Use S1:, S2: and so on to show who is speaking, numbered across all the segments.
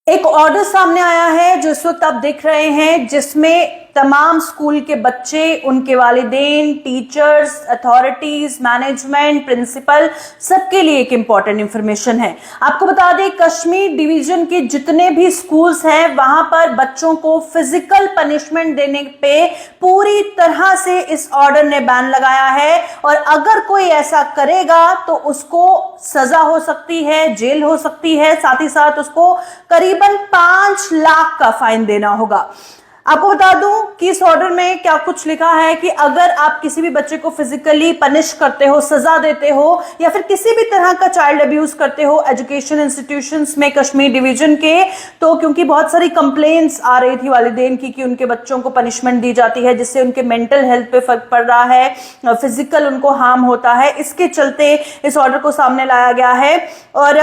S1: एक ऑर्डर सामने आया है जो इस वक्त आप देख रहे हैं, जिसमें तमाम स्कूल के बच्चे, उनके वालिदैन, टीचर्स, अथॉरिटीज, मैनेजमेंट, प्रिंसिपल, सबके लिए एक इंपॉर्टेंट इंफॉर्मेशन है। आपको बता दें, कश्मीर डिवीजन के जितने भी स्कूल्स हैं वहां पर बच्चों को फिजिकल पनिशमेंट देने पे पूरी तरह से इस ऑर्डर ने बैन लगाया है और अगर कोई ऐसा करेगा तो उसको सजा हो सकती है, जेल हो सकती है, साथ ही साथ उसको करीबन 5 लाख का फाइन देना होगा। आपको बता दूं कि इस ऑर्डर में क्या कुछ लिखा है कि अगर आप किसी भी बच्चे को फिजिकली पनिश करते हो, सजा देते हो या फिर किसी भी तरह का चाइल्ड अब्यूज करते हो एजुकेशन इंस्टीट्यूशंस में कश्मीर डिवीजन के, तो क्योंकि बहुत सारी कंप्लेंट्स आ रही थी वालिदैन की कि उनके बच्चों को पनिशमेंट दी जाती है जिससे उनके मेंटल हेल्थ पे फर्क पड़ रहा है, फिजिकल उनको हार्म होता है, इसके चलते इस ऑर्डर को सामने लाया गया है। और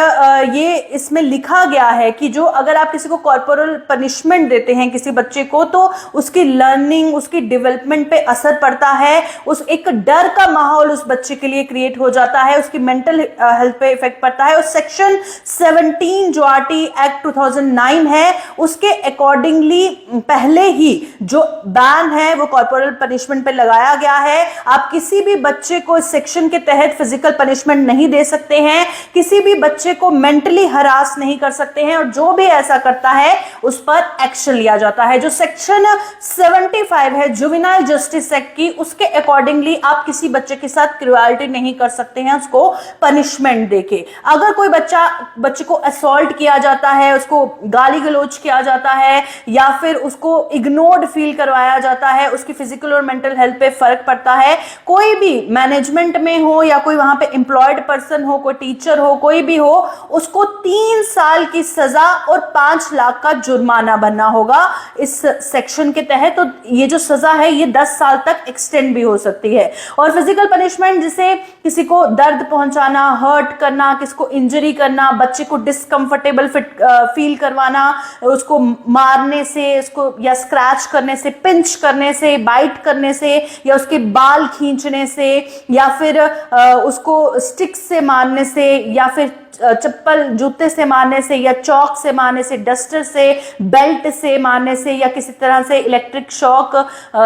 S1: ये इसमें लिखा गया है कि जो अगर आप किसी को कॉर्पोरल पनिशमेंट देते हैं किसी बच्चे को, तो उसकी लर्निंग, उसकी डेवलपमेंट पे असर पड़ता है, उस एक डर का माहौल उस बच्चे के लिए क्रिएट हो जाता है, उसकी मेंटल हेल्थ पे इफेक्ट पड़ता है। और सेक्शन 17 जो आरटी एक्ट 2009 है उसके अकॉर्डिंगली पहले ही जो बैन है वो कॉर्पोरल पनिशमेंट पे लगाया गया है। आप किसी भी बच्चे को इस सेक्शन के तहत फिजिकल पनिशमेंट नहीं दे सकते हैं, किसी भी बच्चे को मेंटली हरास नहीं कर सकते हैं और जो भी ऐसा करता है उस पर एक्शन लिया जाता है। जो सेक्शन 75 है जुवेनाइल जस्टिस एक्ट की, उसके अकॉर्डिंगली आप किसी बच्चे के साथ क्रुएल्टी नहीं कर सकते हैं उसको पनिशमेंट देके। अगर कोई बच्चे को असॉल्ट किया जाता है, उसको गाली गलौज किया जाता है या फिर उसको इग्नोर्ड फील करवाया जाता है, उसकी फिजिकल और मेंटल हेल्थ पे फर्क पड़ता है, कोई भी मैनेजमेंट में हो या कोई वहां पे एम्प्लॉयड पर्सन हो, कोई टीचर हो, कोई भी हो, उसको 3 साल की सजा और 5 लाख का जुर्माना भरना होगा इस सेक्शन के तहत। तो ये जो सजा है ये 10 साल तक एक्सटेंड भी हो सकती है। और फिजिकल पनिशमेंट जिसे किसी को दर्द पहुंचाना, हर्ट करना, किसको इंजरी करना, बच्चे को डिसकंफर्टेबल फील करवाना, उसको मारने से, उसको या स्क्रैच करने से, पिंच करने से, बाइट करने से या उसके बाल खींचने से या फिर उसको स्टिक से मारने से या फिर चप्पल जूते से मारने से या चौक से मारने से, डस्टर से, बेल्ट से मारने से या किसी तरह से इलेक्ट्रिक शॉक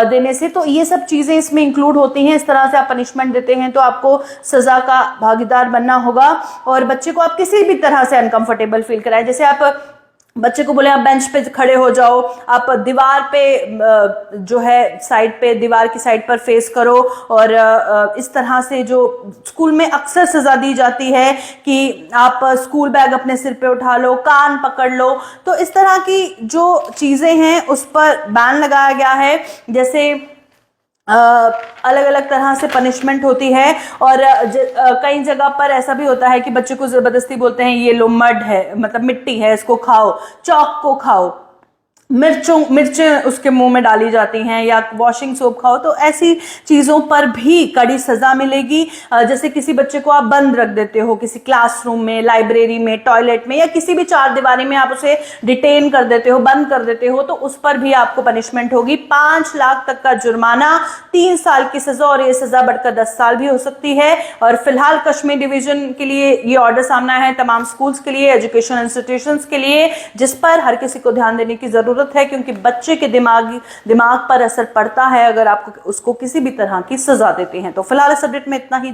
S1: देने से, तो ये सब चीजें इसमें इंक्लूड होती हैं। इस तरह से आप पनिशमेंट देते हैं तो आपको सजा का भागीदार बनना होगा और बच्चे को आप किसी भी तरह से अनकंफर्टेबल फील कराएं। जैसे आप बच्चे को बोले आप बेंच पे खड़े हो जाओ, आप दीवार पे जो है साइड पे, दीवार की साइड पर फेस करो, और इस तरह से जो स्कूल में अक्सर सजा दी जाती है कि आप स्कूल बैग अपने सिर पे उठा लो, कान पकड़ लो, तो इस तरह की जो चीजें हैं उस पर बैन लगाया गया है। जैसे अलग अलग तरह से पनिशमेंट होती है और कई जगह पर ऐसा भी होता है कि बच्चे को जबरदस्ती बोलते हैं ये लो मड है, मतलब मिट्टी है, इसको खाओ, चौक को खाओ, मिर्चें उसके मुंह में डाली जाती हैं या वॉशिंग सोप खाओ, तो ऐसी चीजों पर भी कड़ी सजा मिलेगी। जैसे किसी बच्चे को आप बंद रख देते हो किसी क्लासरूम में, लाइब्रेरी में, टॉयलेट में या किसी भी चार दीवारी में आप उसे डिटेन कर देते हो, बंद कर देते हो, तो उस पर भी आपको पनिशमेंट होगी। 5 लाख तक का जुर्माना, 3 साल की सजा और ये सजा बढ़कर 10 साल भी हो सकती है। और फिलहाल कश्मीर डिवीजन के लिए ये ऑर्डर सामने आया है, तमाम स्कूल्स के लिए, एजुकेशन इंस्टीट्यूशंस के लिए, जिस पर हर किसी को ध्यान देने की जरूरत है क्योंकि बच्चे के दिमाग पर असर पड़ता है अगर आप उसको किसी भी तरह की सजा देते हैं। तो फिलहाल इस अपडेट में इतना ही।